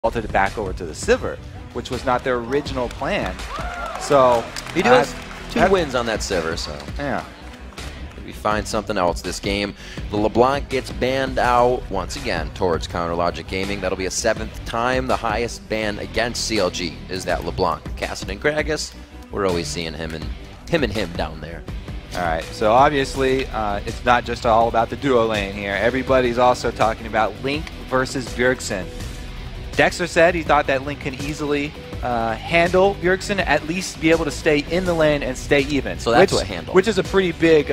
vaulted it back over to the Sivir, which was not their original plan. So he does two wins on that Sivir, so yeah. Maybe find something else this game. The LeBlanc gets banned out once again towards Counter Logic Gaming. That'll be a 7th time. The highest ban against CLG is that LeBlanc. Cassidy and Gragas, we're always seeing him and him down there. All right, so obviously it's not just all about the duo lane here. Everybody's also talking about Link versus Bjergsen. Dexter said he thought that Link can easily handle Bjergsen, at least be able to stay in the lane and stay even. So that's what handle. Which is a pretty big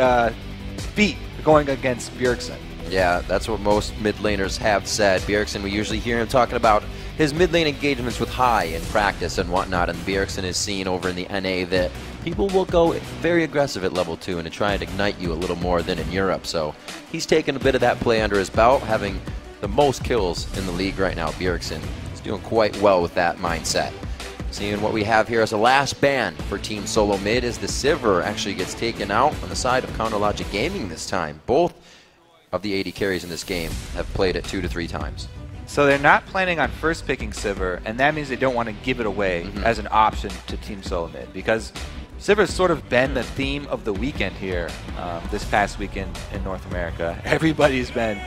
feat going against Bjergsen. Yeah, that's what most mid laners have said. Bjergsen, we usually hear him talking about his mid lane engagements with High in practice and whatnot, and Bjergsen is seen over in the NA that people will go very aggressive at level 2 and to try and ignite you a little more than in Europe. So he's taken a bit of that play under his belt, having the most kills in the league right now. Bjergsen is doing quite well with that mindset. Seeing what we have here as a last ban for Team SoloMid as the Sivir actually gets taken out on the side of Counter Logic Gaming this time. Both of the 80 carries in this game have played it 2 to 3 times. So they're not planning on first picking Sivir, and that means they don't want to give it away as an option to Team SoloMid, because Sivir's sort of been the theme of the weekend here this past weekend in North America. Everybody's been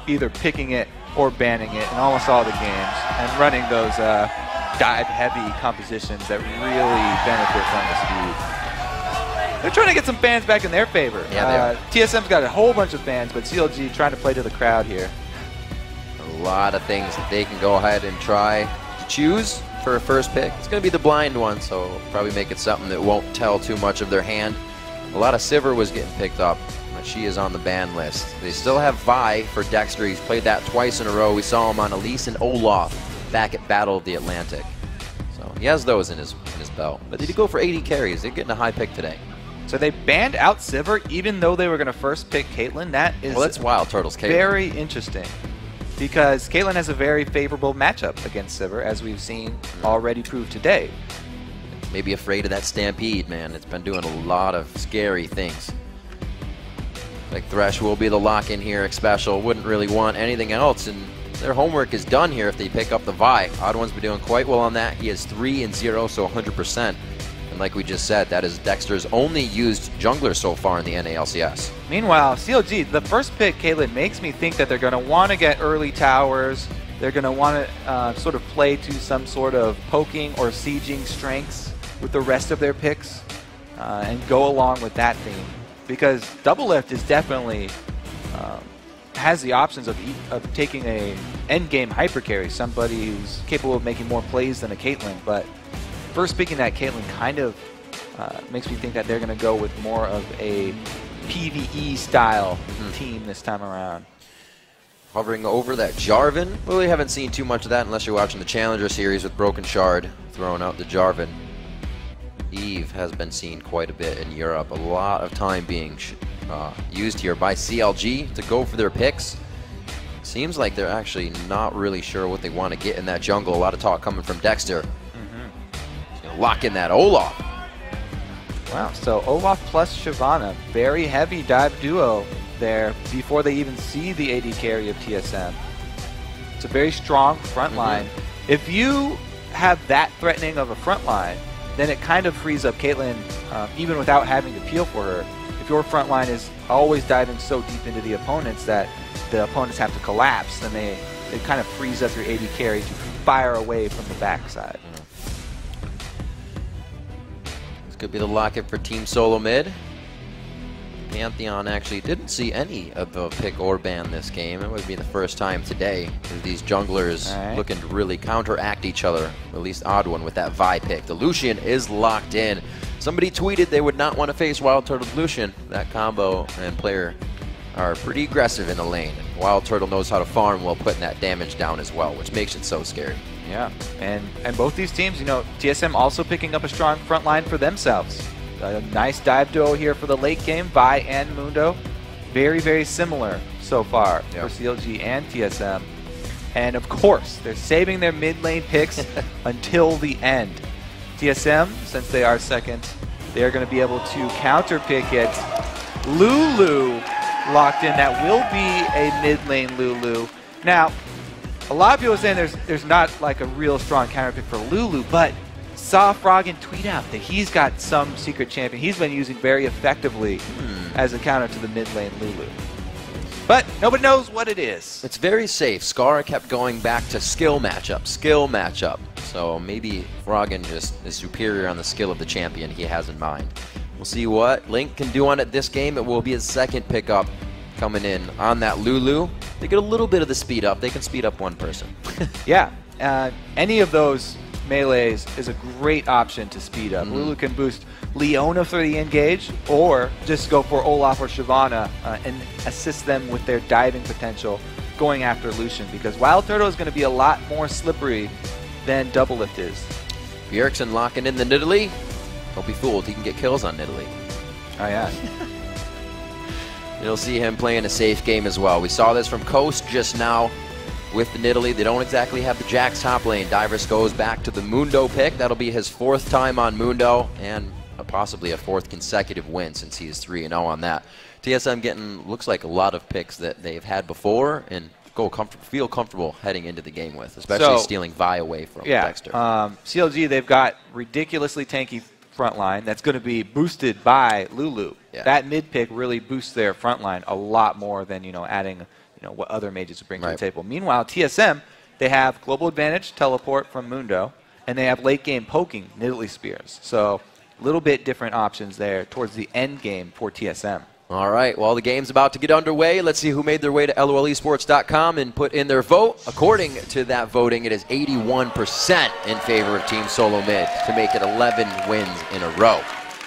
either picking it or banning it in almost all the games, and running those dive-heavy compositions that really benefit from the speed. They're trying to get some fans back in their favor. Yeah, TSM's got a whole bunch of fans, but CLG trying to play to the crowd here. A lot of things that they can go ahead and try to choose for a first pick. It's going to be the blind one, so probably make it something that won't tell too much of their hand. A lot of Sivir was getting picked up, but she is on the ban list. They still have Vi for Dexter. He's played that twice in a row. We saw him on Elise and Olaf back at Battle of the Atlantic. So he has those in his belt. But they did go for 80 carries. They're getting a high pick today. So they banned out Sivir even though they were going to first pick Caitlyn. That is that's Wild Turtles Caitlyn. Very interesting, because Caitlyn has a very favorable matchup against Sivir, as we've seen already proved today. Maybe afraid of that Stampede, man. It's been doing a lot of scary things. Like Thresh will be the lock-in here, Special. Wouldn't really want anything else, and their homework is done here if they pick up the Vi. Odd One's been doing quite well on that. He has 3 and 0, so 100%. And like we just said, that is Dexter's only used jungler so far in the NA LCS. Meanwhile, CLG, the first pick Caitlyn makes me think that they're going to want to get early towers. They're going to want to sort of play to some sort of poking or sieging strengths with the rest of their picks and go along with that theme. Because Double Lift is definitely has the options of taking a endgame hyper carry, somebody who's capable of making more plays than a Caitlyn. But first picking that Caitlyn kind of makes me think that they're going to go with more of a PvE style team this time around. Hovering over that Jarvan. Really haven't seen too much of that unless you're watching the Challenger series with Broken Shard throwing out the Jarvan. Eve has been seen quite a bit in Europe. A lot of time being used here by CLG to go for their picks. Seems like they're actually not really sure what they want to get in that jungle. A lot of talk coming from Dexter. He's going to lock in that Olaf. Wow, so Olaf plus Shyvana. Very heavy dive duo there before they even see the AD carry of TSM. It's a very strong front line. If you have that threatening of a front line, then it kind of frees up Caitlyn even without having to peel for her. If your front line is always diving so deep into the opponents that the opponents have to collapse, then it kind of frees up your AD carry to fire away from the backside. This could be the lock-in for Team SoloMid. Pantheon actually didn't see any of the pick or ban this game. It would be the first time today with these junglers looking to really counteract each other. At least Odd One with that Vi pick. The Lucian is locked in. Somebody tweeted they would not want to face Wild Turtle Lucian. That combo and player are pretty aggressive in the lane. Wild Turtle knows how to farm while putting that damage down as well, which makes it so scary. Yeah, and both these teams, you know, TSM also picking up a strong front line for themselves. A nice dive duo here for the late game, Vi and Mundo. Very, very similar so far for CLG and TSM. And of course, they're saving their mid lane picks until the end. TSM, since they are second, they are going to be able to counter pick it. Lulu locked in. That will be a mid lane Lulu. Now, a lot of people are saying there's not like a real strong counter pick for Lulu, but saw Froggen tweet out that he's got some secret champion he's been using very effectively as a counter to the mid lane Lulu. But nobody knows what it is. It's very safe. Scar kept going back to skill matchup, skill matchup. So maybe Froggen just is superior on the skill of the champion he has in mind. We'll see what Link can do on it this game. It will be his second pickup coming in on that Lulu. They get a little bit of the speed up. They can speed up one person. Yeah. Any of those melees is a great option to speed up. Lulu can boost Leona for the engage, or just go for Olaf or Shyvana and assist them with their diving potential going after Lucian, because Wild Turtle is going to be a lot more slippery than Double Lift is. Bjergsen locking in the Nidalee. Don't be fooled, he can get kills on Nidalee. Oh yeah. You'll see him playing a safe game as well. We saw this from Coast just now with the Nidalee. They don't exactly have the Jax top lane. Divers goes back to the Mundo pick. That'll be his 4th time on Mundo, and possibly a 4th consecutive win since he's 3-0 on that. TSM getting, looks like, a lot of picks that they've had before and feel comfortable heading into the game with, especially stealing Vi away from Dexter. CLG, they've got ridiculously tanky front line that's going to be boosted by Lulu. Yeah. That mid pick really boosts their front line a lot more than adding what other mages would bring to the table. Meanwhile, TSM, they have global advantage teleport from Mundo, and they have late game poking Nidalee spears. So a little bit different options there towards the end game for TSM. All right, well, the game's about to get underway. Let's see who made their way to LOLesports.com and put in their vote. According to that voting, it is 81% in favor of Team SoloMid to make it 11 wins in a row.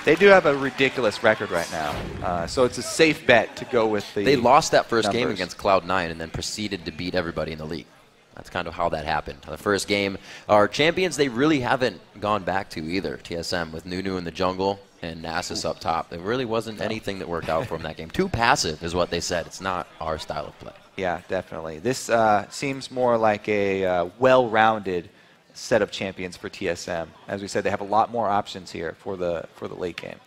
They do have a ridiculous record right now, so it's a safe bet to go with the They lost that first game against Cloud9 and then proceeded to beat everybody in the league. That's kind of how that happened. The first game, our champions, they really haven't gone back to either. TSM with Nunu in the jungle and Nasus up top. There really wasn't anything that worked out for them that game. Too passive is what they said. It's not our style of play. Yeah, definitely. This seems more like a well-rounded set of champions for TSM. As we said, they have a lot more options here for the late game.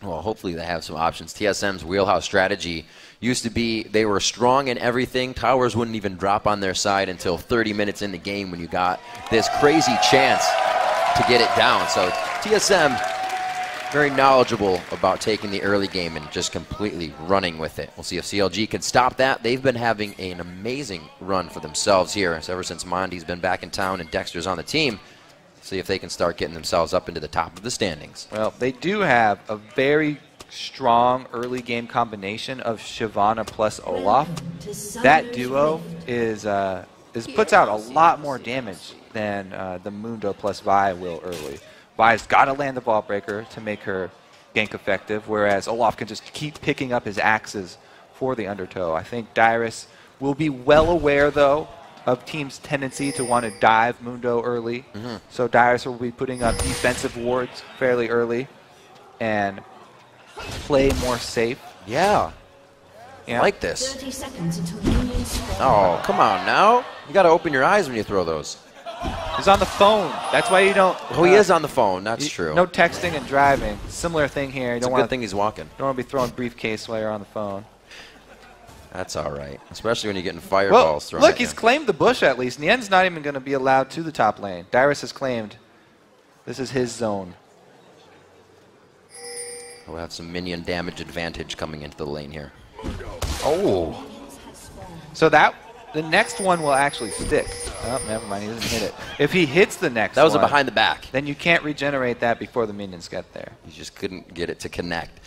Well, hopefully they have some options. TSM's wheelhouse strategy used to be they were strong in everything. Towers wouldn't even drop on their side until 30 minutes in the game when you got this crazy chance to get it down. So TSM, very knowledgeable about taking the early game and just completely running with it. We'll see if CLG can stop that. They've been having an amazing run for themselves here ever since Mondi's been back in town and Dexter's on the team. See if they can start getting themselves up into the top of the standings. Well, they do have a very strong early game combination of Shyvana plus Olaf. That duo puts out a lot more damage than the Mundo plus Vi will early. Vi's got to land the ball breaker to make her gank effective, whereas Olaf can just keep picking up his axes for the undertow. I think Dyrus will be well aware, though, of team's tendency to want to dive Mundo early. So Dyrus will be putting up defensive wards fairly early and play more safe. Yeah. I like this. 30 seconds until oh, come on now. You got to open your eyes when you throw those. He's on the phone. That's why you don't... Oh, he is on the phone. That's true. No texting and driving. Similar thing here. It's a good thing he's walking. You don't want to be throwing briefcase while you're on the phone. That's all right, especially when you're getting fireballs thrown at you. Look, he's claimed the bush at least. Nien's not even going to be allowed to the top lane. Dyrus has claimed this is his zone. We'll have some minion damage advantage coming into the lane here. Oh. So the next one will actually stick. Oh, never mind, he doesn't hit it. If he hits the next one... That was a behind the back. Then you can't regenerate that before the minions get there. You just couldn't get it to connect.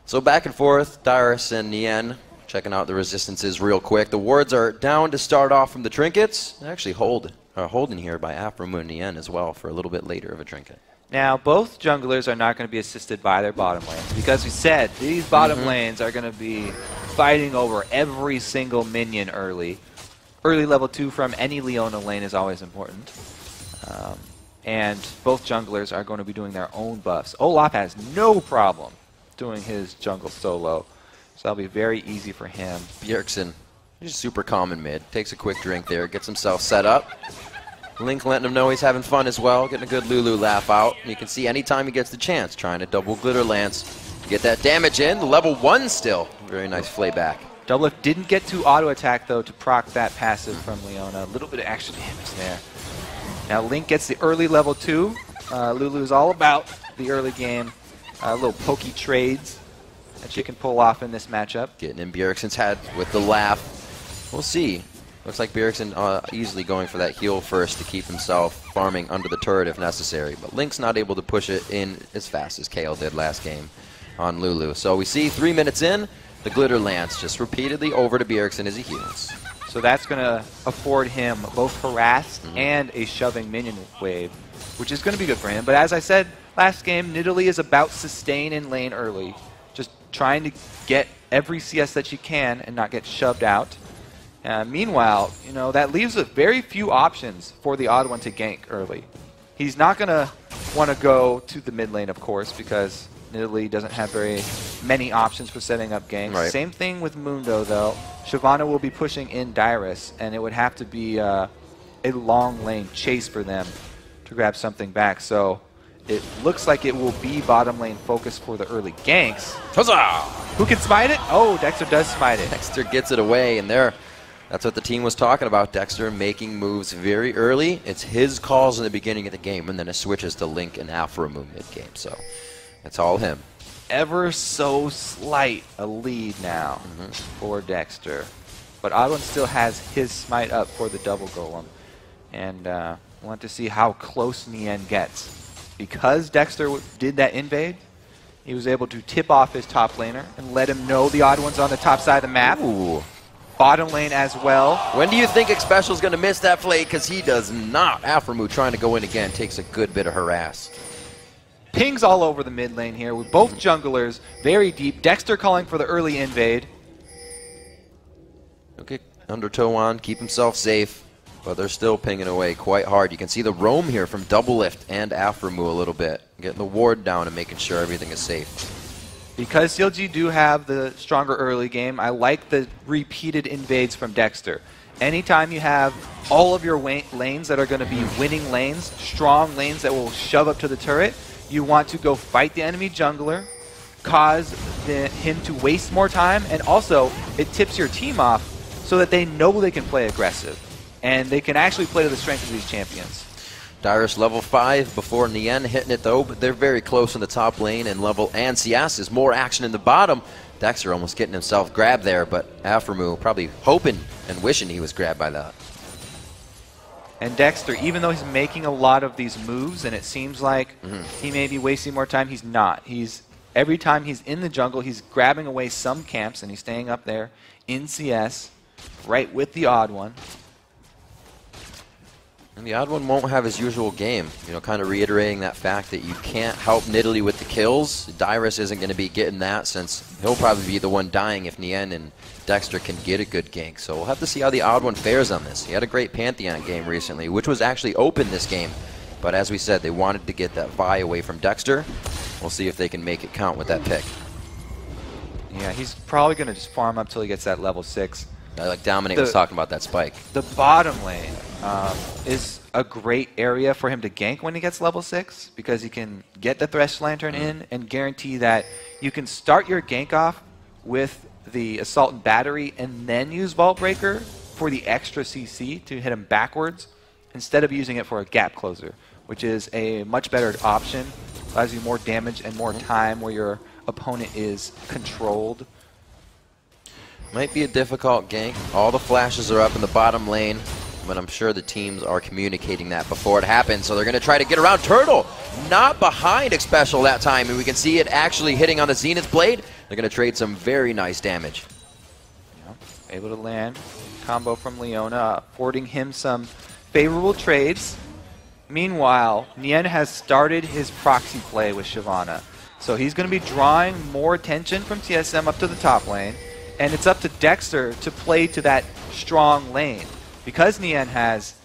So back and forth, Dyrus and Nien. Checking out the resistances real quick. The wards are down to start off from the trinkets. They actually holding here by Afromu and Nien as well for a little bit later of a trinket. Now, both junglers are not going to be assisted by their bottom lanes because we said these bottom lanes are going to be fighting over every single minion early. Early level 2 from any Leona lane is always important. And both junglers are going to be doing their own buffs. Olaf has no problem doing his jungle solo. So that'll be very easy for him. Bjergsen, just super calm in mid. Takes a quick drink there, gets himself set up. Link letting him know he's having fun as well, getting a good Lulu laugh out. And you can see anytime he gets the chance, trying to double glitter lance, get that damage in. Level 1 still. Very nice flay back. W5 didn't get to auto attack though to proc that passive from Leona. A little bit of extra damage there. Now Link gets the early level 2. Lulu's all about the early game. Little pokey trades that she can pull off in this matchup. Getting in Bjergsen's head with the laugh. We'll see. Looks like Bjergsen easily going for that heal first to keep himself farming under the turret if necessary. But Link's not able to push it in as fast as Kale did last game on Lulu. So we see 3 minutes in, the Glitter Lance just repeatedly over to Bjergsen as he heals. So that's going to afford him both harass and a shoving minion wave, which is going to be good for him. But as I said last game, Nidalee is about sustain in lane early. Just trying to get every CS that she can and not get shoved out. Meanwhile, you know, that leaves a very few options for the odd one to gank early. He's not going to want to go to the mid lane, of course, because Nidalee doesn't have very many options for setting up ganks. Right. Same thing with Mundo, though. Shyvana will be pushing in Dyrus, and it would have to be a long lane chase for them to grab something back. So it looks like it will be bottom lane focus for the early ganks. Huzzah! Who can smite it? Oh, Dexter does smite it. Dexter gets it away, and that's what the team was talking about. Dexter making moves very early. It's his calls in the beginning of the game, and then it switches to Link and Alphamu mid-game. So it's all him. Ever so slight a lead now for Dexter. But Oddone still has his smite up for the double golem. And want to see how close Nien gets. Because Dexter did that invade, he was able to tip off his top laner and let him know the odd one's on the top side of the map. Ooh. Bottom lane as well. When do you think Xpecial's going to miss that play? Because he does not. Alphamu trying to go in again takes a good bit of harass. Pings all over the mid lane here with both junglers very deep. Dexter calling for the early invade. Okay, Undertow on, keep himself safe, but they're still pinging away quite hard. You can see the roam here from Doublelift and Alphamu a little bit, getting the ward down and making sure everything is safe. Because CLG do have the stronger early game, I like the repeated invades from Dexter. Anytime you have all of your lanes that are going to be winning lanes, strong lanes that will shove up to the turret, you want to go fight the enemy jungler, cause him to waste more time, and also it tips your team off so that they know they can play aggressive. And they can actually play to the strength of these champions. Dyrus level 5 before Nien hitting it though, but they're very close in the top lane and CS is more action in the bottom. Dexter almost getting himself grabbed there, but Alphamu probably hoping and wishing he was grabbed by that. And Dexter, even though he's making a lot of these moves and it seems like he may be wasting more time, he's not. Every time he's in the jungle, he's grabbing away some camps and he's staying up there in CS, right with the odd one. And the odd one won't have his usual game, you know, kind of reiterating that fact that you can't help Nidalee with the kills. Dyrus isn't going to be getting that since he'll probably be the one dying if Nien and Dexter can get a good gank. So we'll have to see how the odd one fares on this. He had a great Pantheon game recently, which was actually open this game. But as we said, they wanted to get that Vi away from Dexter. We'll see if they can make it count with that pick. Yeah, he's probably going to just farm up till he gets that level 6. Like Dominate was talking about that spike. The bottom lane is a great area for him to gank when he gets level 6 because he can get the Thresh Lantern in and guarantee that you can start your gank off with the Assault and Battery and then use Vault Breaker for the extra CC to hit him backwards instead of using it for a gap closer, which is a much better option. Allows you more damage and more time where your opponent is controlled. Might be a difficult gank. All the flashes are up in the bottom lane, but I'm sure the teams are communicating that before it happens, so they're going to try to get around Turtle. Not behind Xpecial that time, and we can see it actually hitting on the Zenith Blade. They're going to trade some very nice damage. Yeah, able to land. Combo from Leona, affording him some favorable trades. Meanwhile, Nien has started his proxy play with Shyvana, so he's going to be drawing more attention from TSM up to the top lane. And it's up to Dexter to play to that strong lane. Because Nien has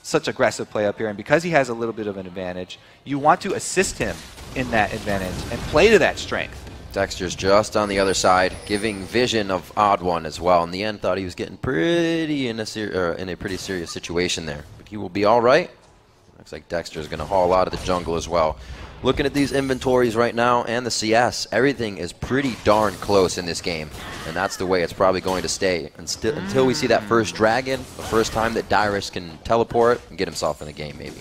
such aggressive play up here, and because he has a little bit of an advantage, you want to assist him in that advantage and play to that strength. Dexter's just on the other side, giving vision of Odd One as well. In the end, thought he was getting pretty in a pretty serious situation there. But he will be all right. Looks like Dexter's going to haul out of the jungle as well. Looking at these inventories right now and the CS, everything is pretty darn close in this game. And that's the way it's probably going to stay until we see that first dragon, the first time that Dyrus can teleport and get himself in the game, maybe.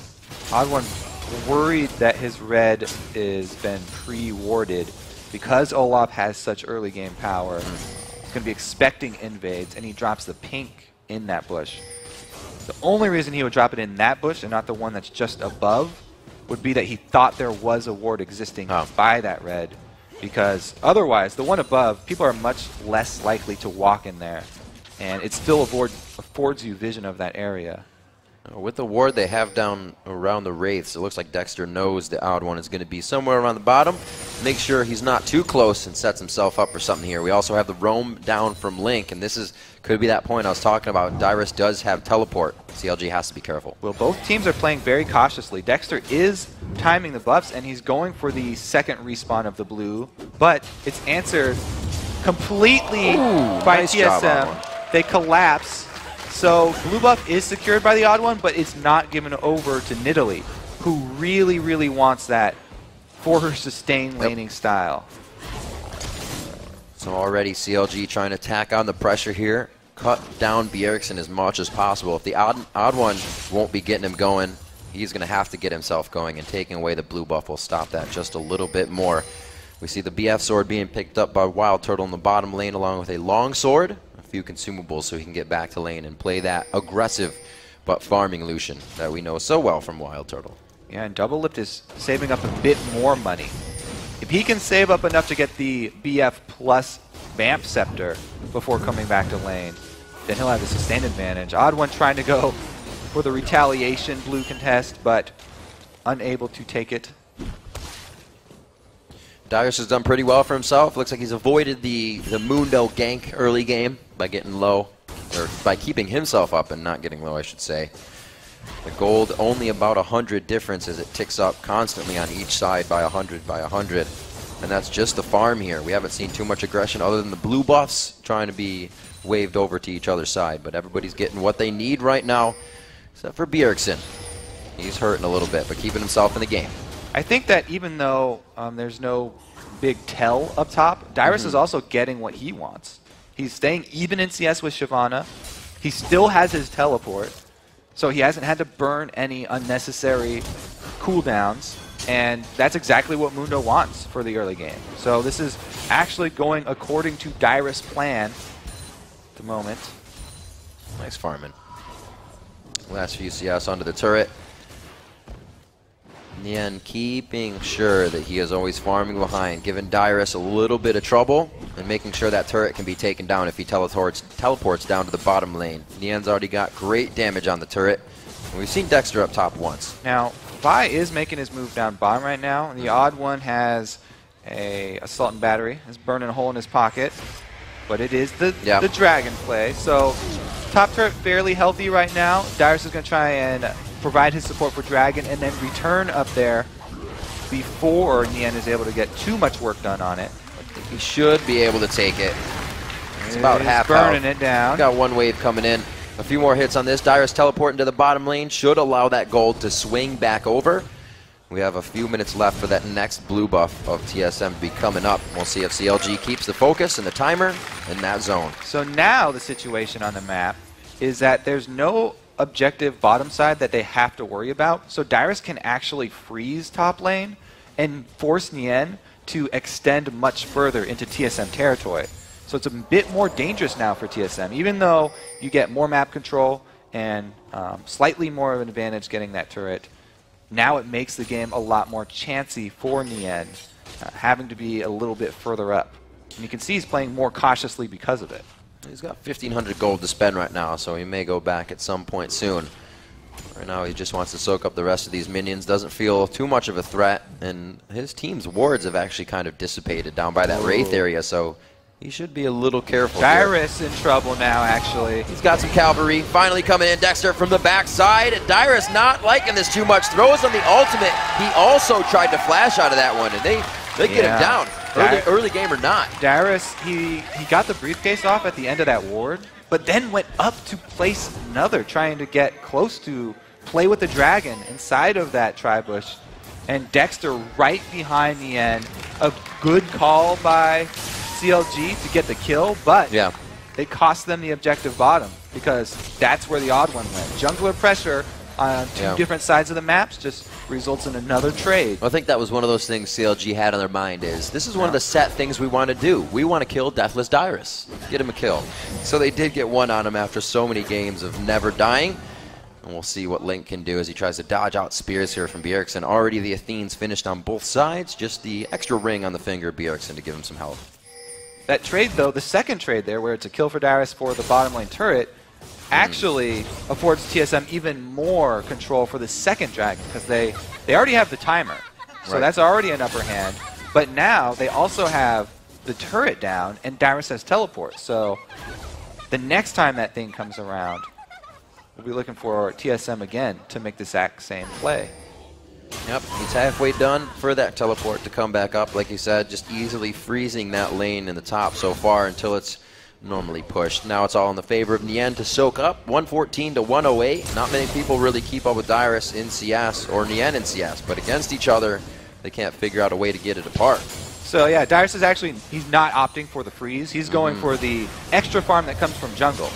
Odd One worried that his red has been pre-warded because Olaf has such early game power. He's going to be expecting invades, and he drops the pink in that bush. The only reason he would drop it in that bush and not the one that's just above would be that he thought there was a ward existing by that red, because otherwise, the one above, people are much less likely to walk in there, and it still affords you vision of that area. With the ward they have down around the Wraiths, it looks like Dexter knows the Odd One is going to be somewhere around the bottom. Make sure he's not too close and sets himself up for something here. We also have the roam down from Link, and this could be that point I was talking about. Dyrus does have teleport. CLG has to be careful. Well, both teams are playing very cautiously. Dexter is timing the buffs, and he's going for the second respawn of the blue, but it's answered completely by nice TSM. job, They collapse. So blue buff is secured by the Odd One, but it's not given over to Nidalee, who really, really wants that for her sustained laning style. So already CLG trying to tack on the pressure here, cut down Bjergsen as much as possible. If the odd One won't be getting him going, he's going to have to get himself going, and taking away the blue buff will stop that just a little bit more. We see the BF sword being picked up by Wild Turtle in the bottom lane, along with a long sword, few consumables, so he can get back to lane and play that aggressive but farming Lucian that we know so well from Wild Turtle. Yeah, and Double Lipped is saving up a bit more money. If he can save up enough to get the BF plus Vamp Scepter before coming back to lane, then he'll have a sustained advantage. Odd One trying to go for the retaliation blue contest, but unable to take it. Dyrus has done pretty well for himself. Looks like he's avoided the Mundo gank early game by getting low, or by keeping himself up and not getting low, I should say. The gold only about 100 difference as it ticks up constantly on each side by 100 by 100. And that's just the farm here. We haven't seen too much aggression other than the blue buffs trying to be waved over to each other's side. But everybody's getting what they need right now, except for Bjergsen. He's hurting a little bit, but keeping himself in the game. I think that even though there's no big tell up top, Dyrus is also getting what he wants. He's staying even in CS with Shyvana. He still has his teleport, so he hasn't had to burn any unnecessary cooldowns, and that's exactly what Mundo wants for the early game. So this is actually going according to Dyrus' plan at the moment. Nice farming. Last few CS onto the turret. Nien keeping sure that he is always farming behind, giving Dyrus a little bit of trouble, and making sure that turret can be taken down if he teleports down to the bottom lane. Nien's already got great damage on the turret, and we've seen Dexter up top once. Now, Vi is making his move down bottom right now. The Odd One has a Assault and Battery. Is burning a hole in his pocket, but it is the dragon play. So top turret fairly healthy right now. Dyrus is going to try and provide his support for Dragon, and then return up there before Nien is able to get too much work done on it. I think he should be able to take it. It's about half burning it down. Got one wave coming in. A few more hits on this. Dyrus teleporting to the bottom lane should allow that gold to swing back over. We have a few minutes left for that next blue buff of TSM to be coming up. We'll see if CLG keeps the focus and the timer in that zone. So now the situation on the map is that there's no objective bottom side that they have to worry about. So Dyrus can actually freeze top lane and force Nien to extend much further into TSM territory. So it's a bit more dangerous now for TSM, even though you get more map control and slightly more of an advantage getting that turret. Now it makes the game a lot more chancy for Nien, having to be a little bit further up. And you can see he's playing more cautiously because of it. He's got 1,500 gold to spend right now, so he may go back at some point soon. Right now he just wants to soak up the rest of these minions, doesn't feel too much of a threat, and his team's wards have actually kind of dissipated down by that Wraith area, so he should be a little careful. Dyrus in trouble now, actually. He's got some cavalry finally coming in. Dexter from the backside. Dyrus not liking this too much. Throws on the ultimate. He also tried to flash out of that one, and they get him down. Early game or not. Dyrus, he got the briefcase off at the end of that ward, but then went up to place another, trying to get close to play with the dragon inside of that tri-bush. And Dexter right behind the end. A good call by CLG to get the kill, but yeah. it cost them the objective bottom because that's where the odd one went. Jungler pressure on two different sides of the maps just results in another trade. I think that was one of those things CLG had on their mind is, this is one of the set things we want to do. We want to kill Deathless Dyrus. Get him a kill. So they did get one on him after so many games of never dying. And we'll see what Link can do as he tries to dodge out spears here from Bjergsen. Already the Athenes finished on both sides. Just the extra ring on the finger of Bjergsen to give him some health. That trade, though, the second trade there, where it's a kill for Dyrus for the bottom lane turret, actually affords TSM even more control for the second dragon because they already have the timer. So that's already an upper hand. But now they also have the turret down and Dyrus has teleport. So the next time that thing comes around, we'll be looking for TSM again to make the exact same play. Yep, he's halfway done for that teleport to come back up, like you said, just easily freezing that lane in the top so far until it's normally pushed. Now it's all in the favor of Nien to soak up, 114 to 108. Not many people really keep up with Dyrus in CS or Nien in CS, but against each other, they can't figure out a way to get it apart. So yeah, Dyrus is actually, he's not opting for the freeze. He's going for the extra farm that comes from jungle.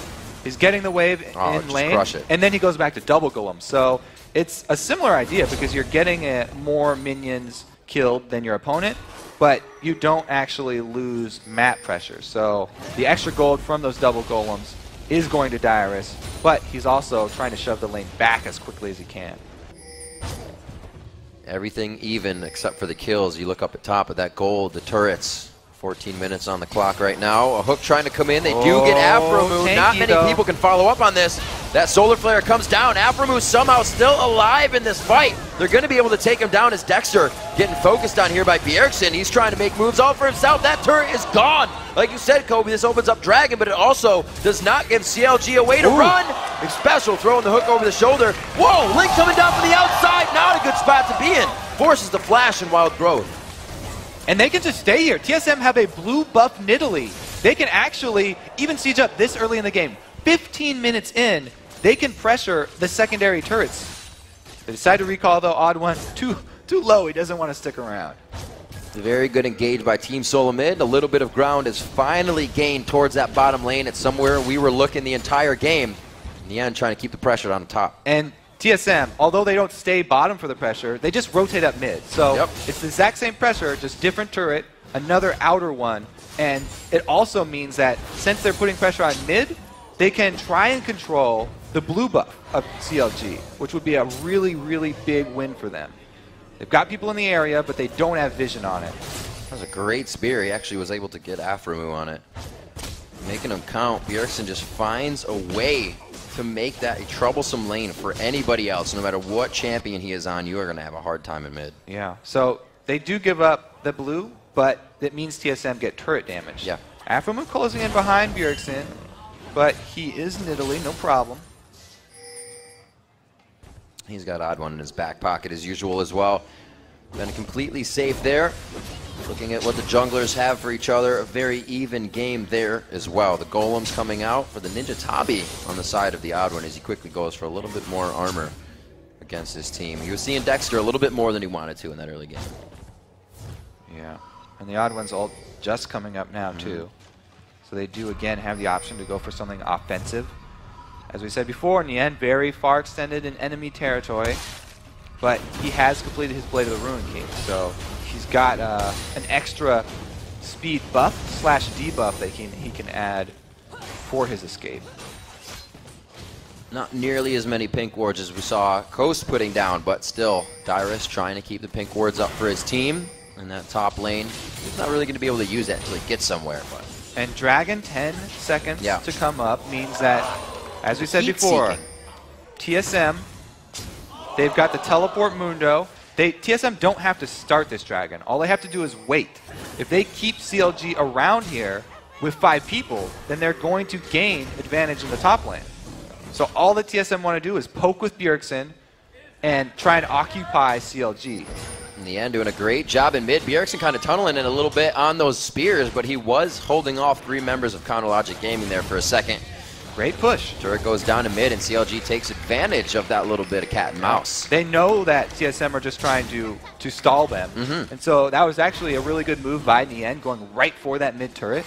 He's getting the wave in lane, and then he goes back to double golem. So it's a similar idea because you're getting more minions killed than your opponent, but you don't actually lose map pressure. So the extra gold from those double golems is going to Dyrus, but he's also trying to shove the lane back as quickly as he can. Everything even except for the kills. You look up at top of that gold, the turrets. 14 minutes on the clock right now. A hook trying to come in. They do get Afromu. Not many people can follow up on this. That solar flare comes down. Afromu somehow still alive in this fight. They're going to be able to take him down as Dexter getting focused on here by Bjergsen. He's trying to make moves all for himself. That turret is gone. Like you said, Kobe, this opens up Dragon, but it also does not give CLG a way to run. Special throwing the hook over the shoulder. Whoa, Link coming down from the outside. Not a good spot to be in. Forces the flash and wild growth. And they can just stay here. TSM have a blue buff Nidalee. They can actually even siege up this early in the game. 15 minutes in, they can pressure the secondary turrets. They decide to recall, though. Odd one, too low. He doesn't want to stick around. Very good engage by Team SoloMid. A little bit of ground is finally gained towards that bottom lane. It's somewhere we were looking the entire game. Nien trying to keep the pressure on the top. And TSM, although they don't stay bottom for the pressure, they just rotate up mid. So it's the exact same pressure, just different turret, another outer one. And it also means that since they're putting pressure on mid, they can try and control the blue buff of CLG, which would be a really, really big win for them. They've got people in the area, but they don't have vision on it. That was a great spear. He actually was able to get Afromu on it. Making him count. Bjergsen just finds a way to make that a troublesome lane for anybody else. No matter what champion he is on, you are going to have a hard time in mid. Yeah, so they do give up the blue, but that means TSM get turret damage. Yeah. Afromu closing in behind Bjergsen, but he is Nidalee, no problem. He's got Odd One in his back pocket as usual as well. Been completely safe there. Looking at what the junglers have for each other, a very even game there as well. The golems coming out for the Ninja Tabi on the side of the Odd One as he quickly goes for a little bit more armor against his team. He was seeing Dexter a little bit more than he wanted to in that early game. Yeah, and the Odd One's all just coming up now too. So they do again have the option to go for something offensive. As we said before, Nien very far extended in enemy territory, but he has completed his Blade of the Ruin King, so he's got an extra speed buff / debuff that he can add for his escape. Not nearly as many pink wards as we saw Coast putting down, but still, Dyrus trying to keep the pink wards up for his team in that top lane. He's not really going to be able to use that until he gets somewhere. But And Dragon 10 seconds to come up means that, as we said before, TSM, they've got the teleport Mundo. TSM don't have to start this Dragon. All they have to do is wait. If they keep CLG around here with 5 people, then they're going to gain advantage in the top lane. So all that TSM want to do is poke with Bjergsen and try and occupy CLG. In the end, doing a great job in mid. Bjergsen kind of tunneling in a little bit on those spears, but he was holding off 3 members of Chronologic Gaming there for a second. Great push. Turret goes down to mid, and CLG takes advantage of that little bit of cat and mouse. They know that TSM are just trying to stall them. And so that was actually a really good move by Nien, going right for that mid turret.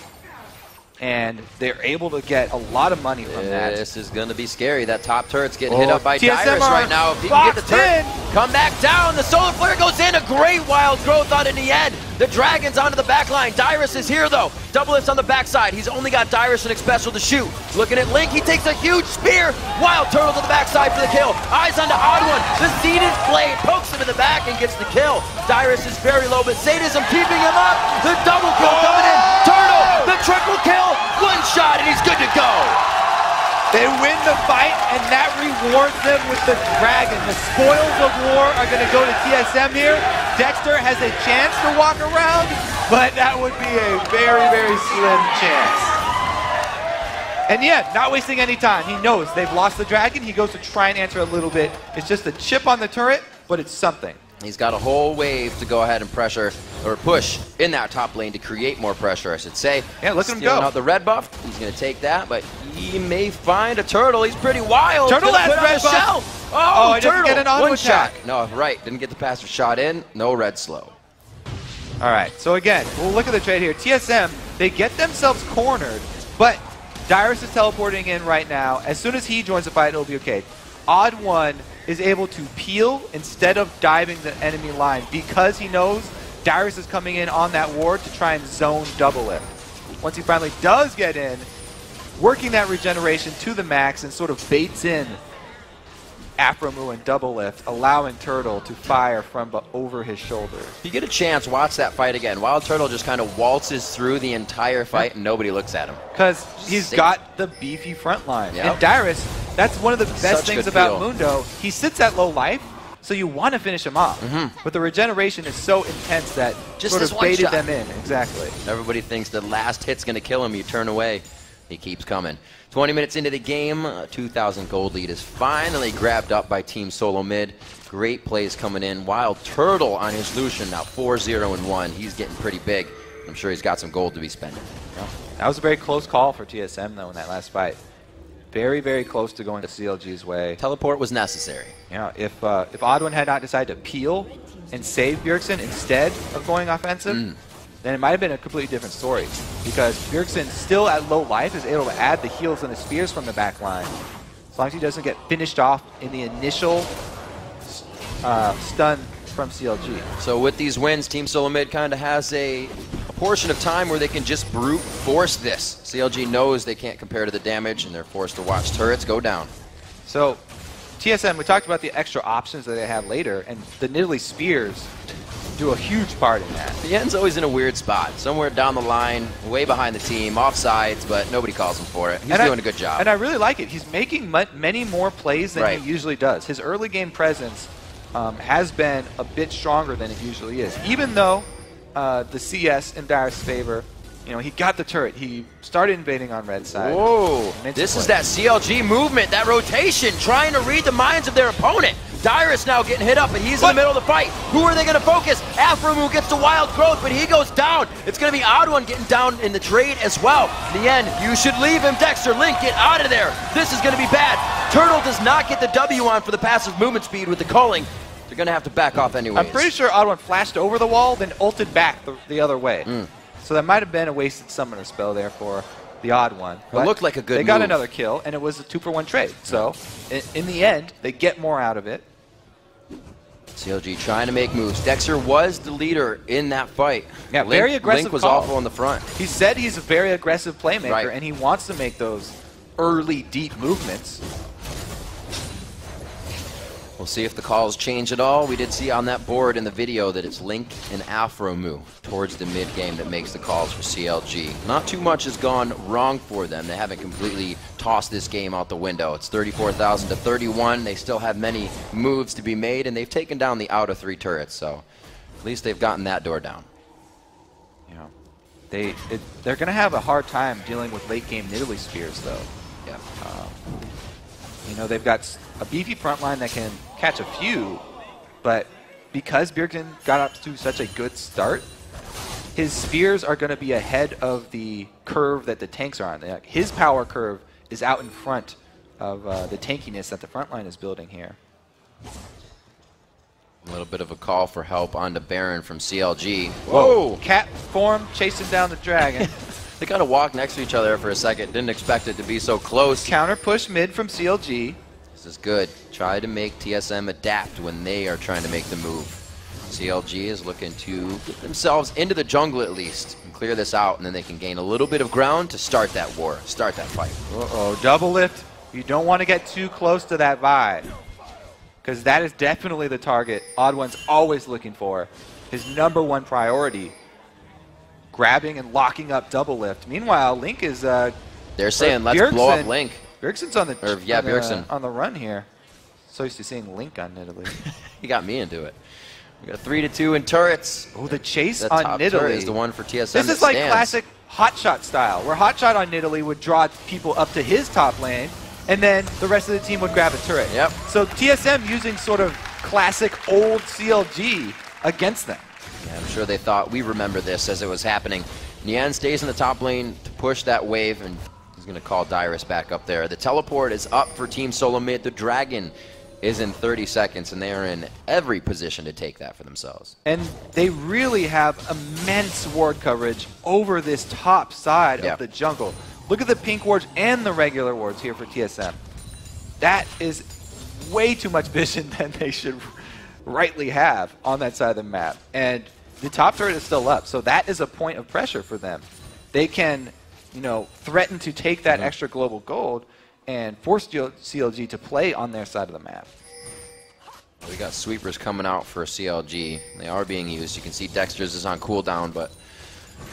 And they're able to get a lot of money from that. This is going to be scary. That top turret's getting hit up by TSM Dyrus right now. If he can get the turret, come back down. The solar flare goes in. A great wild growth out in the end. The Dragon's onto the back line. Dyrus is here, though. Double F's on the backside. He's only got Dyrus and Special to shoot. Looking at Link. He takes a huge spear. Wild Turtle to the backside for the kill. Eyes on the Odd One. The Zenith Blade pokes him in the back and gets the kill. Dyrus is very low, but Sadism keeping him up. The double kill coming in. Turtle, the triple kill. One shot, and he's good to go. They win the fight, and that rewards them with the Dragon. The spoils of war are going to go to TSM here. Dexter has a chance to walk around, but that would be a very, very slim chance. And yeah, not wasting any time. He knows they've lost the Dragon. He goes to try and answer a little bit. It's just a chip on the turret, but it's something. He's got a whole wave to go ahead and pressure, or push, in that top lane to create more pressure, I should say. Yeah, look at him Stealing go. out the red buff. He's going to take that, but he may find a turtle. He's pretty wild. Turtle has red buff. Shell. Oh, he turtle. doesn't get an auto One shot. attack. No, right. Didn't get the passive shot in. No red slow. All right, so again, we'll look at the trade here. TSM, they get themselves cornered, but Dyrus is teleporting in right now. As soon as he joins the fight, it'll be okay. Odd One is able to peel instead of diving the enemy line because he knows Dyrus is coming in on that ward to try and zone double lift. Once he finally does get in, working that regeneration to the max and sort of baits in Afromu and double lift, allowing Turtle to fire from over his shoulder. If you get a chance, watch that fight again. Wild Turtle just kind of waltzes through the entire fight and nobody looks at him. Because he's got the beefy front line. Yep. And Dyrus, that's one of the best things about feel. Mundo. He sits at low life, so you want to finish him off. But the regeneration is so intense that Just sort this of one baited shot. them in. Exactly. Everybody thinks the last hit's going to kill him. You turn away. He keeps coming. 20 minutes into the game, a 2,000 gold lead is finally grabbed up by Team SoloMid. Great plays coming in. Wild Turtle on his Lucian, now 4-0-1. He's getting pretty big. I'm sure he's got some gold to be spending. Yeah. That was a very close call for TSM, though, in that last fight. Very, very close to going to CLG's way. Teleport was necessary. Yeah, if Odd One had not decided to peel and save Bjergsen instead of going offensive, then it might have been a completely different story. Because Bjergsen, still at low life, is able to add the heals and the spears from the back line. As long as he doesn't get finished off in the initial stun from CLG. So with these wins, Team SoloMid kind of has a portion of time where they can just brute force this. CLG knows they can't compare to the damage, and they're forced to watch turrets go down. So TSM, we talked about the extra options that they have later, and the Nidalee Spears do a huge part in that. The end's always in a weird spot, somewhere down the line, way behind the team, off sides, but nobody calls him for it. He's doing a good job. And I really like it. He's making many more plays than he usually does. His early game presence has been a bit stronger than it usually is. Even though the CS in Dyrus' favor, you know, he got the turret. He started invading on red side. Whoa, this is that CLG movement, that rotation, trying to read the minds of their opponent. Dyrus now getting hit up, and he's in the middle of the fight. Who are they going to focus? Afromu gets the wild growth, but he goes down. It's going to be Odd One getting down in the trade as well. In the end, you should leave him, Dexter. Link, get out of there. This is going to be bad. Turtle does not get the W on for the passive movement speed with the culling. They're going to have to back off anyways. I'm pretty sure Odd One flashed over the wall, then ulted back the other way. So that might have been a wasted summoner spell there for the Odd One. It looked like a good They got move. another kill, and it was a 2-for-1 trade. So in the end, they get more out of it. CLG trying to make moves. Dexter was the leader in that fight. Yeah, very aggressive Link was call. awful on the front. He said he's a very aggressive playmaker, Right. and he wants to make those early, deep movements. We'll see if the calls change at all. We did see on that board in the video that it's Link and Afromu towards the mid-game that makes the calls for CLG. Not too much has gone wrong for them. They haven't completely tossed this game out the window. It's 34,000 to 31. They still have many moves to be made, and they've taken down the outer 3 turrets, so at least they've gotten that door down. Yeah, they're going to have a hard time dealing with late-game Nidalee Spears, though. Yeah. You know, they've got a beefy front line that can catch a few, but because Bjergsen got up to such a good start, his spears are going to be ahead of the curve that the tanks are on. His power curve is out in front of the tankiness that the front line is building here. A little bit of a call for help onto Baron from CLG. Whoa! Cat form chasing down the dragon. They kind of walked next to each other for a second. Didn't expect it to be so close. Counter push mid from CLG. This is good. Try to make TSM adapt when they are trying to make the move. CLG is looking to get themselves into the jungle at least and clear this out, and then they can gain a little bit of ground to start that war, start that fight. Uh-oh, double lift. You don't want to get too close to that Vi, because that is definitely the target Odd1's always looking for. His #1 priority, grabbing and locking up double lift. Meanwhile, Link is... They're saying, let's blow up Link. Bjergsen's on the, Bjergsen. On the run here. So used to seeing Link on Nidalee. He got me into it. We got 3-2 in turrets. Oh, the chase The on top Nidalee turret is the one for TSM. This is like classic Hotshot style, where Hotshot on Nidalee would draw people up to his top lane, and then the rest of the team would grab a turret. Yep. So TSM using sort of classic old CLG against them. Yeah, I'm sure they thought we remember this as it was happening. Nian stays in the top lane to push that wave, and he's going to call Dyrus back up there. The teleport is up for Team SoloMid. The Dragon is in 30 seconds, and they are in every position to take that for themselves. And they really have immense ward coverage over this top side of the jungle. Look at the pink wards and the regular wards here for TSM. That is way too much vision than they should rightly have on that side of the map. And the top turret is still up, so that is a point of pressure for them. They can, you know, threaten to take that extra global gold and force CLG to play on their side of the map. We got sweepers coming out for CLG. They are being used. You can see Dexter's is on cooldown, but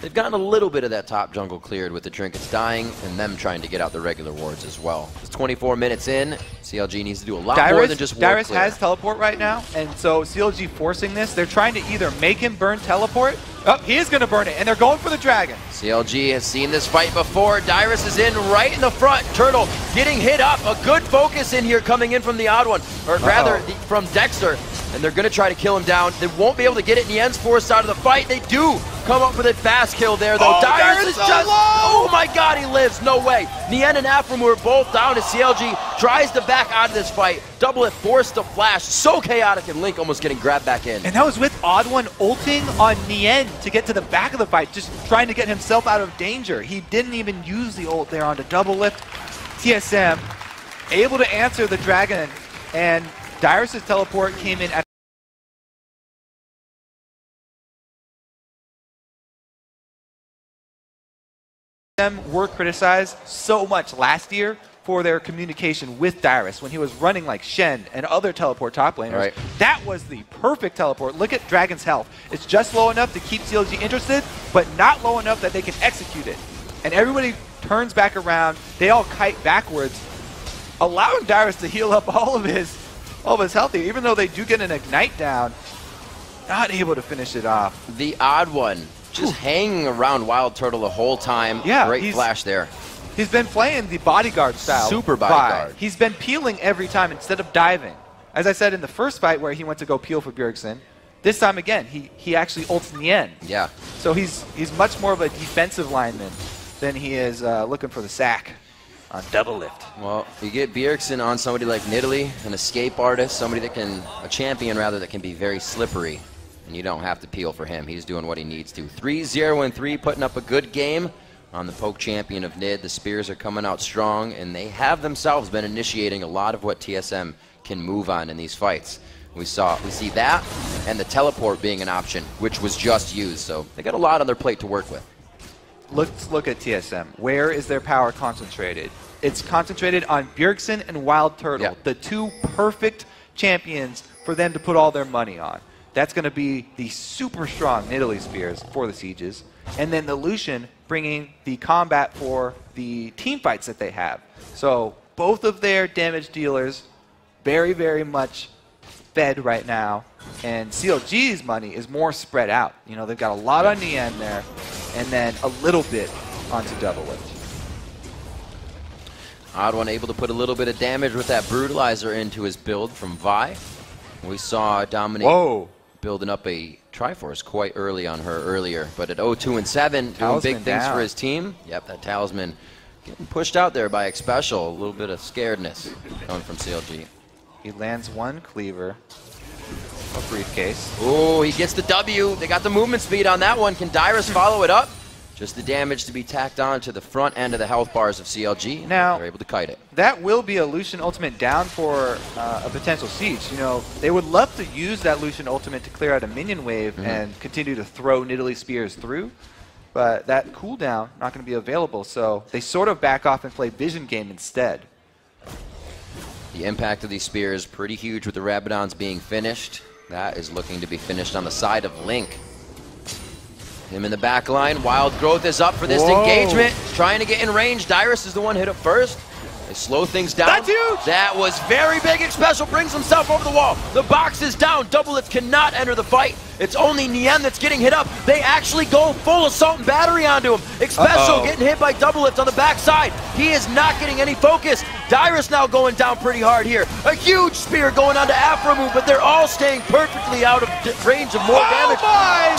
they've gotten a little bit of that top jungle cleared with the trinkets dying and them trying to get out the regular wards as well. It's 24 minutes in. CLG needs to do a lot more than just ward Dyrus clear. has teleport right now, and so CLG forcing this. They're trying to either make him burn teleport. Oh, he is going to burn it, and they're going for the dragon. CLG has seen this fight before. Dyrus is in right in the front. Turtle getting hit up. A good focus in here coming in from the odd one, or rather from Dexter. And they're going to try to kill him down. They won't be able to get it. Nien's forced out of the fight. They do come up with a fast kill there, though. Dyrus is just... Oh, my God, he lives. No way. Nien and Afram were both down as CLG tries to back out of this fight. Double it, forced to flash. So chaotic, and Link almost getting grabbed back in. And that was with Odd1 ulting on Nien to get to the back of the fight, just trying to get himself out of danger. He didn't even use the ult there onto double lift. TSM able to answer the dragon, and Dyrus' teleport came in at them were criticized so much last year for their communication with Dyrus when he was running like Shen and other teleport top laners. Right. That was the perfect teleport. Look at Dragon's health. It's just low enough to keep CLG interested, but not low enough that they can execute it. And everybody turns back around. They all kite backwards, allowing Dyrus to heal up all of his health here, even though they do get an ignite down. Not able to finish it off. The odd one just hanging around Wild Turtle the whole time. Yeah, great flash there. He's been playing the bodyguard style. Super bodyguard. He's been peeling every time instead of diving. As I said in the first fight where he went to go peel for Bjergsen, this time again, he actually ults Nien. Yeah. So he's much more of a defensive lineman than he is looking for the sack on double lift. Well, you get Bjergsen on somebody like Nidalee, an escape artist, somebody that can, a champion rather, that can be very slippery. And you don't have to peel for him. He's doing what he needs to. 3-0-3, putting up a good game on the poke champion of Nid. The Spears are coming out strong, and they have themselves been initiating a lot of what TSM can move on in these fights. We see that, and the teleport being an option, which was just used. So they got a lot on their plate to work with. Let's look at TSM. Where is their power concentrated? It's concentrated on Bjergsen and Wild Turtle, the two perfect champions for them to put all their money on. That's going to be the super strong Nidalee Spears for the Sieges. And then the Lucian bringing the combat for the team fights that they have. So both of their damage dealers very, very much fed right now. And CLG's money is more spread out. You know, they've got a lot on Nien there, and then a little bit onto double lift. Odd one able to put a little bit of damage with that Brutalizer into his build from Vi. We saw Dominic building up a Triforce quite early on her earlier, but at 0-2-7, doing big things for his team. Yep, that Talisman Getting pushed out there by Xpecial. A little bit of scaredness coming from CLG. He lands one cleaver. A briefcase. Oh, he gets the W. They got the movement speed on that one. Can Dyrus follow it up? Just the damage to be tacked on to the front end of the health bars of CLG. Now, they're able to kite it. That will be a Lucian ultimate down for a potential siege. You know, they would love to use that Lucian ultimate to clear out a minion wave and continue to throw Nidalee spears through, but that cooldown not going to be available, so they sort of back off and play vision game instead. The impact of these spears pretty huge with the Rabadons being finished. That is looking to be finished on the side of Link. Him in the back line. Wild Growth is up for this engagement. Trying to get in range. Dyrus is the one hit up first. They slow things down. That's huge! That was very big. Xpecial brings himself over the wall. The box is down. Doublelift cannot enter the fight. It's only Nien that's getting hit up. They actually go full assault and battery onto him. Xpecial getting hit by Doublelift on the backside. He is not getting any focus. Dyrus now going down pretty hard here. A huge spear going onto Afromu, but they're all staying perfectly out of range of more damage.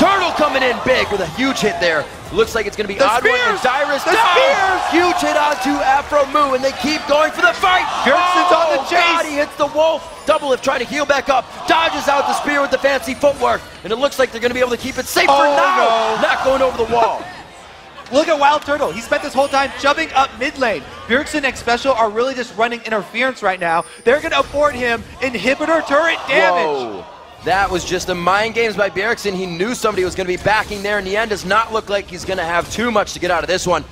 Turtle coming in big with a huge hit there. Looks like it's going to be Odd One and Dyrus down. Huge hit onto Afromu, and they keep going for the fight. Bjergsen's on the chase. God, he hits the wolf. Doublelift trying to heal back up. Dodges out the spear with the fancy footwork, and it looks like they're going to be able to keep it safe for now. Not going over the wall. Look at Wild Turtle. He spent this whole time jumping up mid lane. Bjergsen and Xpecial are really just running interference right now. They're going to afford him inhibitor turret damage. Whoa. That was just a mind games by Bjergsen. He knew somebody was going to be backing there. In the end, does not look like he's going to have too much to get out of this one.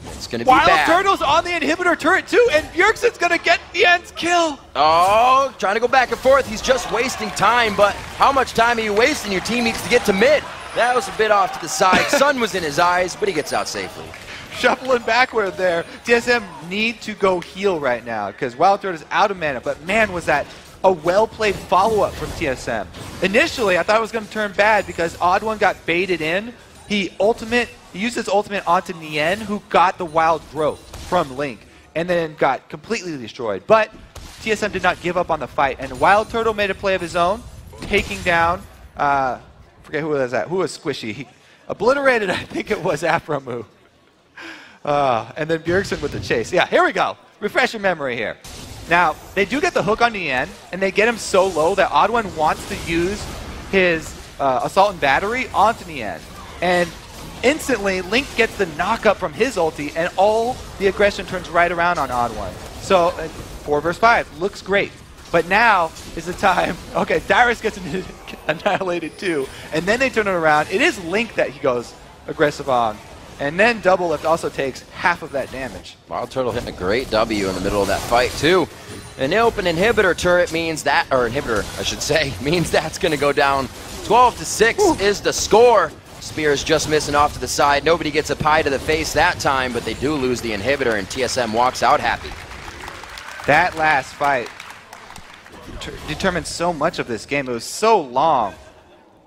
It's going to be bad. Wild Turtle's on the inhibitor turret too, and Bjergsen's going to get the end's kill. Oh, trying to go back and forth. He's just wasting time, but how much time are you wasting? Your team needs to get to mid. That was a bit off to the side. Sun was in his eyes, but he gets out safely. Shuffling backward there. TSM need to go heal right now because Wild Turtle is out of mana, but man, was that a well-played follow-up from TSM. Initially, I thought it was going to turn bad because Odd One got baited in. He used his ultimate onto Nien, who got the Wild Growth from Link, and then got completely destroyed. But TSM did not give up on the fight, and Wild Turtle made a play of his own, taking down, forget who was that, who was Squishy. He obliterated, I think it was Afromu. And then Bjergsen with the chase. Yeah, here we go. Refresh your memory here. Now, they do get the hook on Nien, and they get him so low that Odd One wants to use his Assault and Battery onto Nien. And instantly, Link gets the knockup from his ulti, and all the aggression turns right around on Odd One. So, 4 versus 5 looks great. But now is the time. Okay, Dyrus gets annihilated too, and then they turn it around. It is Link that he goes aggressive on. And then Doublelift also takes half of that damage. Wild Turtle hitting a great W in the middle of that fight, too. An open inhibitor turret means that, or inhibitor, I should say, means that's going to go down. 12-6 is the score. Spears just missing off to the side. Nobody gets a pie to the face that time, but they do lose the inhibitor, and TSM walks out happy. That last fight determined so much of this game. It was so long.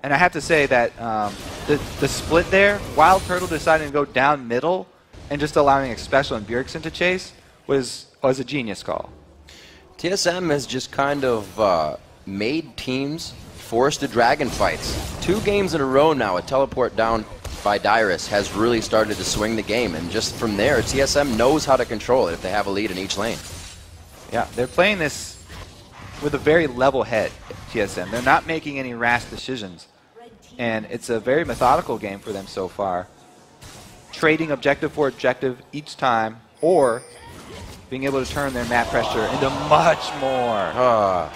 And I have to say that the split there, Wild Turtle deciding to go down middle and just allowing Xpecial and Bjergsen to chase was a genius call. TSM has just kind of made teams force to dragon fights. 2 games in a row now, a teleport down by Dyrus has really started to swing the game. And just from there, TSM knows how to control it if they have a lead in each lane. Yeah, they're playing this with a very level head, TSM. They're not making any rash decisions. And it's a very methodical game for them so far. Trading objective for objective each time, or being able to turn their map pressure into much more.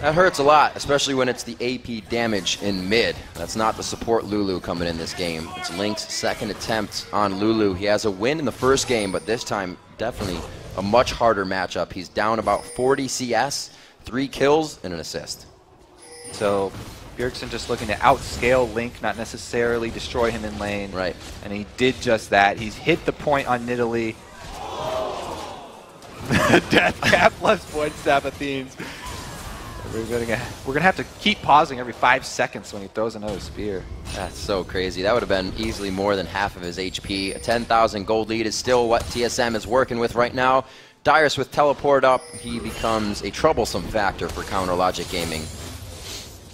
That hurts a lot, especially when it's the AP damage in mid. That's not the support Lulu coming in this game. It's Link's second attempt on Lulu. He has a win in the first game, but this time definitely a much harder matchup. He's down about 40 CS, 3 kills, and an assist. So Bjergsen just looking to outscale Link, not necessarily destroy him in lane. Right. And he did just that. He's hit the point on Nidalee. Death cap plus point Sabathines. We're gonna have to keep pausing every 5 seconds when he throws another spear. That's so crazy. That would have been easily more than half of his HP. A 10,000 gold lead is still what TSM is working with right now. Dyrus with teleport up, he becomes a troublesome factor for Counter Logic Gaming.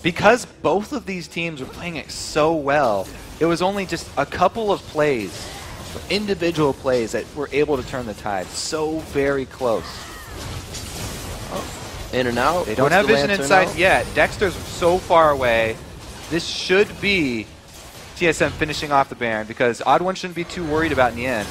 Because both of these teams were playing it so well, it was only just a couple of plays Individual plays that were able to turn the tide. So very close. In and out. They don't have vision inside yet. Dexter's so far away. This should be TSM finishing off the Baron because Odd One shouldn't be too worried about Nien.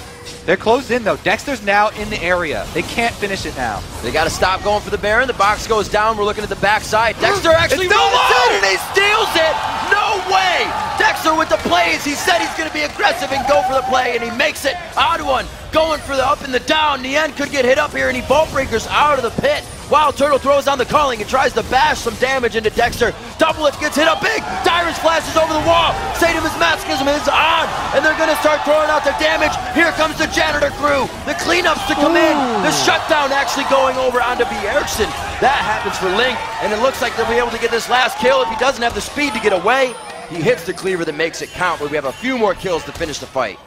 They're closed in though. Dexter's now in the area. They can't finish it now. They got to stop going for the Baron. The box goes down. We're looking at the backside. Dexter actually runs in and he steals it. No way! Dexter with the plays. He said he's going to be aggressive and go for the play, and he makes it. Odd One going for the up and the down. Nien could get hit up here, and he vault breakers out of the pit. Wild Turtle throws on the calling and tries to bash some damage into Dexter. Double Lift gets hit up big. Dyrus flashes over the wall. Satanism's Masochism is on, and they're going to start throwing out their damage. Here comes the janitor crew. The cleanups to come in. The shutdown actually going over onto Bjergsen. That happens for Link, and it looks like they'll be able to get this last kill if he doesn't have the speed to get away. He hits the cleaver that makes it count, but we have a few more kills to finish the fight.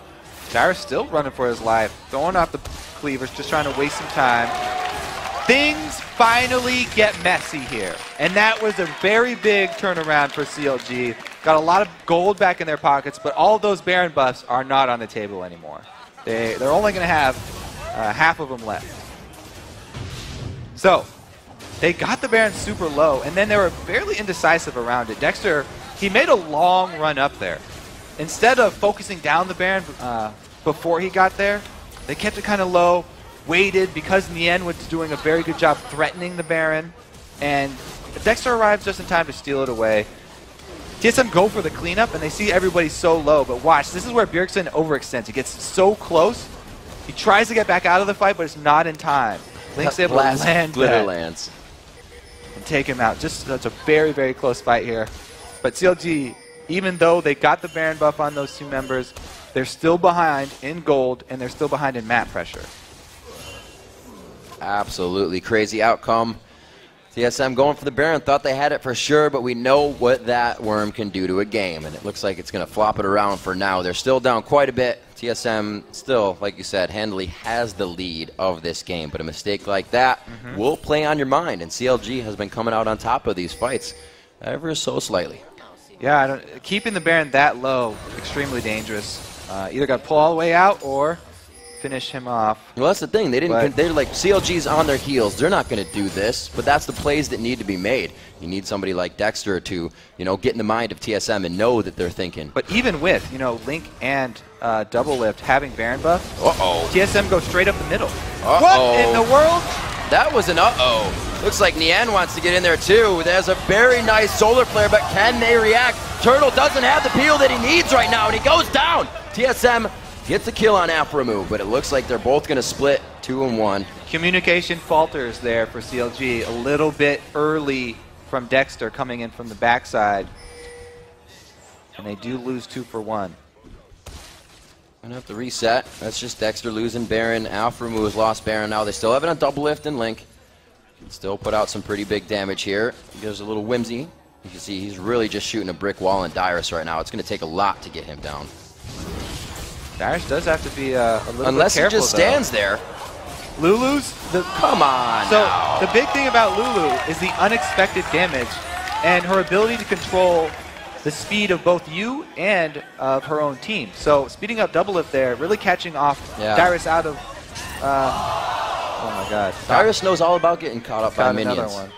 Dyrus still running for his life. Throwing off the cleavers, just trying to waste some time. Things finally get messy here. And that was a very big turnaround for CLG. Got a lot of gold back in their pockets, but all of those Baron buffs are not on the table anymore. They're only going to have half of them left. So, they got the Baron super low, and then they were fairly indecisive around it. Dexter, he made a long run up there. Instead of focusing down the Baron before he got there, they kept it kind of low, waited because Nien was doing a very good job threatening the Baron, and Dexter arrives just in time to steal it away. TSM go for the cleanup, and they see everybody so low, but watch, this is where Bjergsen overextends. He gets so close, he tries to get back out of the fight, but it's not in time. Link's able to land glitter that lands and take him out. Just that's a very, very close fight here. But CLG, even though they got the Baron buff on those two members, they're still behind in gold, and they're still behind in map pressure. Absolutely crazy outcome. TSM going for the Baron, thought they had it for sure, but we know what that worm can do to a game, and it looks like it's going to flop it around for now. They're still down quite a bit. TSM still, like you said, handily has the lead of this game, but a mistake like that will play on your mind, and CLG has been coming out on top of these fights ever so slightly. Yeah, keeping the Baron that low, extremely dangerous. Either got to pull all the way out or finish him off. Well, that's the thing. They're like, CLG's on their heels. They're not going to do this, but that's the plays that need to be made. You need somebody like Dexter to, get in the mind of TSM and know that they're thinking. But even with, Link and Double Lift having Baron buff, TSM goes straight up the middle. What in the world? That was an Looks like Nien wants to get in there too. There's a very nice solar flare, but can they react? Turtle doesn't have the peel that he needs right now, and he goes down. TSM gets the kill on Aphromoo, but it looks like they're both going to split 2 and 1. Communication falters there for CLG. A little bit early from Dexter coming in from the backside. And they do lose 2 for 1. Gonna have to reset. That's just Dexter losing Baron. Aphromoo has lost Baron now. They still have it on Double Lift and Link. Still put out some pretty big damage here. Gives a little whimsy. You can see he's really just shooting a brick wall in Dyrus right now. It's going to take a lot to get him down. Dyrus does have to be a little Unless bit careful, he just stands there. Lulu's come on. So now. The big thing about Lulu is the unexpected damage and her ability to control the speed of both you and of her own team. So speeding up Double Lift there, really catching off Dyrus out of. Oh my God! Dyrus knows all about getting caught up by minions. Another one.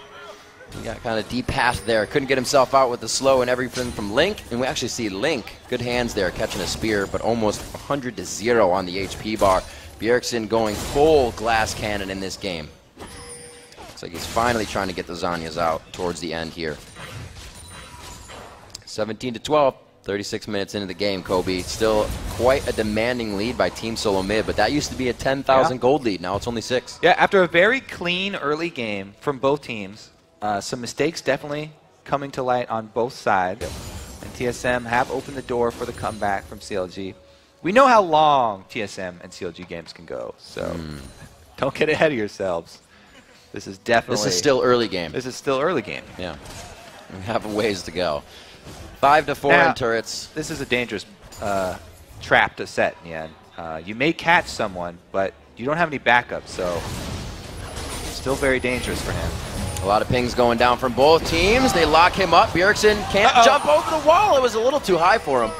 He got kind of deep path there. Couldn't get himself out with the slow and everything from Link. And we actually see Link, good hands there, catching a spear, but almost 100 to 0 on the HP bar. Bjergsen going full glass cannon in this game. Looks like he's finally trying to get the Zanyas out towards the end here. 17 to 12, 36 minutes into the game, Kobe. Still quite a demanding lead by Team SoloMid, but that used to be a 10,000 gold lead. Now it's only 6. Yeah, after a very clean early game from both teams, some mistakes definitely coming to light on both sides. And TSM have opened the door for the comeback from CLG. We know how long TSM and CLG games can go, so don't get ahead of yourselves. This is definitely... This is still early game. This is still early game. Yeah. We have a ways to go. 5 to 4 now, in turrets. This is a dangerous trap to set in the end. You may catch someone, but you don't have any backup, so still very dangerous for him. A lot of pings going down from both teams. They lock him up. Bjergsen can't jump over the wall. It was a little too high for him.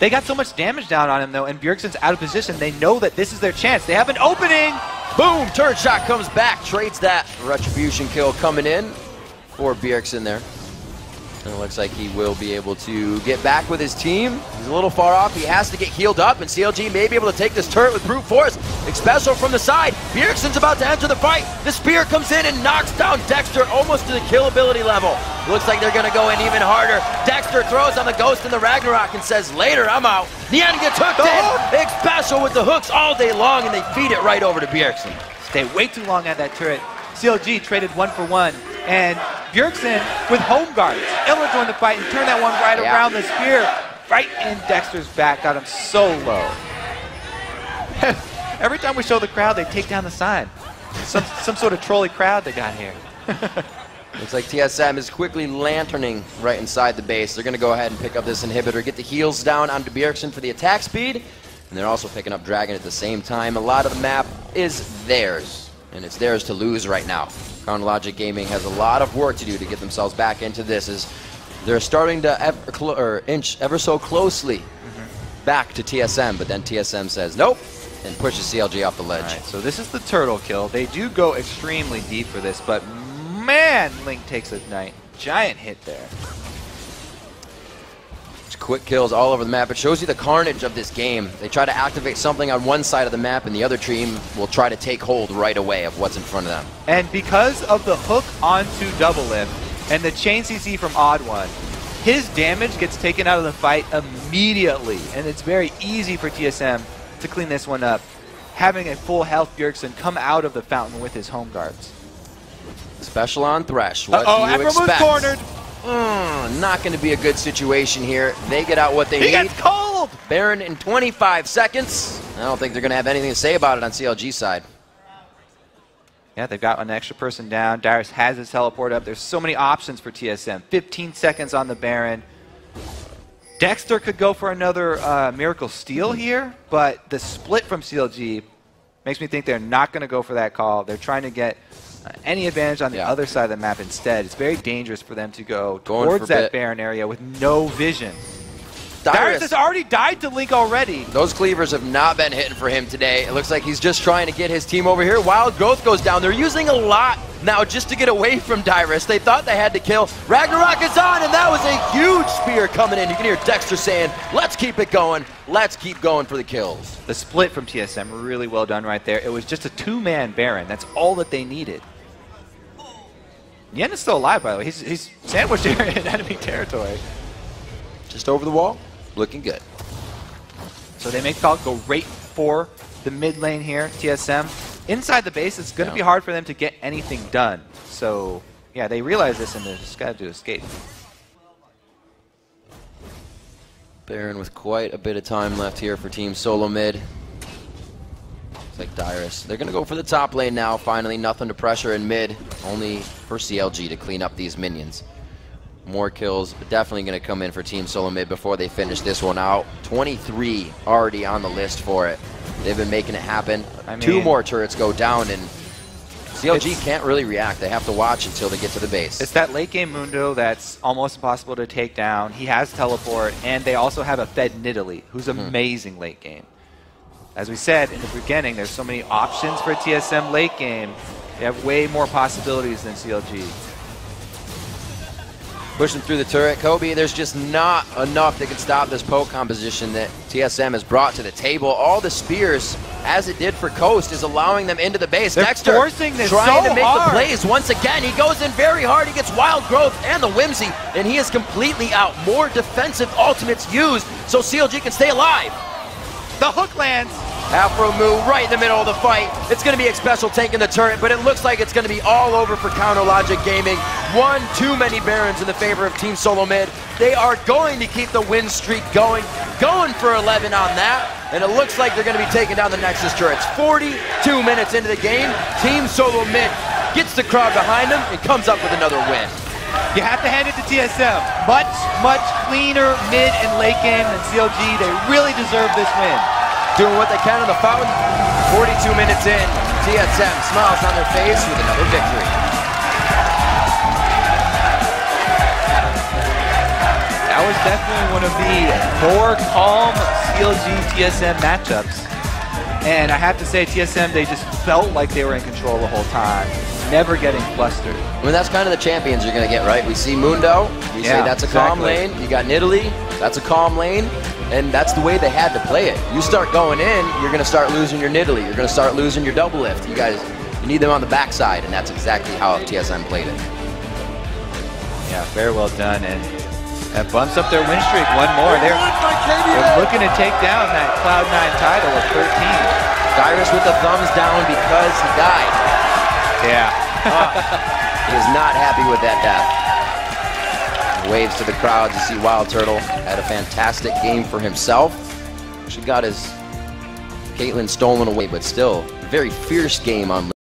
They got so much damage down on him, though, and Bjergsen's out of position. They know that this is their chance. They have an opening! Boom! Turret shot comes back, trades that. Retribution kill coming in for Bjergsen there. And it looks like he will be able to get back with his team. He's a little far off. He has to get healed up, and CLG may be able to take this turret with brute force. Special from the side. Bjergsen's about to enter the fight. The spear comes in and knocks down Dexter almost to the kill ability level. Looks like they're going to go in even harder. Dexter throws on the Ghost and the Ragnarok and says, later, I'm out. Nyan gets hooked in. Special with the hooks all day long, and they feed it right over to Bjergsen. Stay way too long at that turret. CLG traded 1-for-1. And Bjergsen with home guards able to join the fight and turn that one right around the spear, right in Dexter's back, got him so low. Every time we show the crowd, they take down the sign. Some sort of trolley crowd they got here. Looks like TSM is quickly lanterning right inside the base. They're going to go ahead and pick up this inhibitor, get the heals down onto Bjergsen for the attack speed, and they're also picking up Dragon at the same time. A lot of the map is theirs, and it's theirs to lose right now. Chronologic Gaming has a lot of work to do to get themselves back into this, as they're starting to inch ever so closely back to TSM, but then TSM says nope and pushes CLG off the ledge. Right, so this is the turtle kill. They do go extremely deep for this, but man, Link takes a giant hit there. Quick kills all over the map. It shows you the carnage of this game. They try to activate something on one side of the map, and the other team will try to take hold right away of what's in front of them. And because of the hook onto Double Lift and the chain CC from Odd One, his damage gets taken out of the fight immediately, and it's very easy for TSM to clean this one up, having a full health Bjergsen come out of the fountain with his home guards. Special on Thresh. What do you expect? Cornered. Not going to be a good situation here. They get out what they need. He gets cold! Baron in 25 seconds. I don't think they're going to have anything to say about it on CLG side. Yeah, they've got an extra person down. Darius has his teleport up. There's so many options for TSM. 15 seconds on the Baron. Dexter could go for another Miracle Steal here, but the split from CLG makes me think they're not going to go for that call. They're trying to get any advantage on the other side of the map instead. It's very dangerous for them to go towards that Baron area with no vision. Darius has already died to Link already. Those cleavers have not been hitting for him today. It looks like he's just trying to get his team over here. Wild Growth goes down. They're using a lot now just to get away from Darius. They thought they had to kill. Ragnarok is on, and that was a huge spear coming in. You can hear Dexter saying, let's keep it going. Let's keep going for the kills. The split from TSM, really well done right there. It was just a two-man Baron. That's all that they needed. Yen is still alive, by the way. He's sandwiched here in enemy territory. Just over the wall, looking good. So they make the call, go right for the mid lane here, TSM. Inside the base, it's going to be hard for them to get anything done. So, yeah, they realize this, and they just got to escape. Baron with quite a bit of time left here for Team SoloMid. It's like Darius. They're going to go for the top lane now, finally. Nothing to pressure in mid. Only for CLG to clean up these minions. More kills, but definitely going to come in for Team SoloMid before they finish this one out. 23 already on the list for it. They've been making it happen. I mean, 2 more turrets go down, and CLG can't really react. They have to watch until they get to the base. It's that late game Mundo that's almost impossible to take down. He has teleport, and they also have a Fed Nidalee, who's amazing late game. As we said in the beginning, there's so many options for TSM late game. They have way more possibilities than CLG. Pushing through the turret. Kobe, there's just not enough that can stop this poke composition that TSM has brought to the table. All the spears, as it did for Coast, is allowing them into the base. They're Dexter forcing this trying so to make hard. the plays once again. He goes in very hard. He gets Wild Growth and the Whimsy, and he is completely out. More defensive ultimates used so CLG can stay alive. The hook lands. Afro move right in the middle of the fight. It's going to be X-Special taking the turret, but it looks like it's going to be all over for Chronologic Gaming. One too many Barons in the favor of Team SoloMid. They are going to keep the win streak going for 11 on that, and it looks like they're going to be taking down the Nexus turrets. 42 minutes into the game, Team SoloMid gets the crowd behind them and comes up with another win. You have to hand it to TSM. Much, much cleaner mid and late game than CLG. They really deserve this win. Doing what they can on the fountain. 42 minutes in, TSM smiles on their face with another victory. That was definitely one of the more calm CLG-TSM matchups. And I have to say, TSM, they just felt like they were in control the whole time, never getting flustered. I mean, that's kind of the champions you're going to get, right? We see Mundo, we say that's a calm lane. You got Nidalee, that's a calm lane. And that's the way they had to play it. You start going in, you're going to start losing your Nidalee. You're going to start losing your double lift. You guys, you need them on the backside, and that's exactly how TSM played it. Yeah, very well done. And that bumps up their win streak one more. They're looking to take down that Cloud9 title of 13. Dyrus with the thumbs down because he died. Yeah. He is not happy with that death. Waves to the crowd to see Wild Turtle had a fantastic game for himself. She got his Caitlyn stolen away, but still a very fierce game on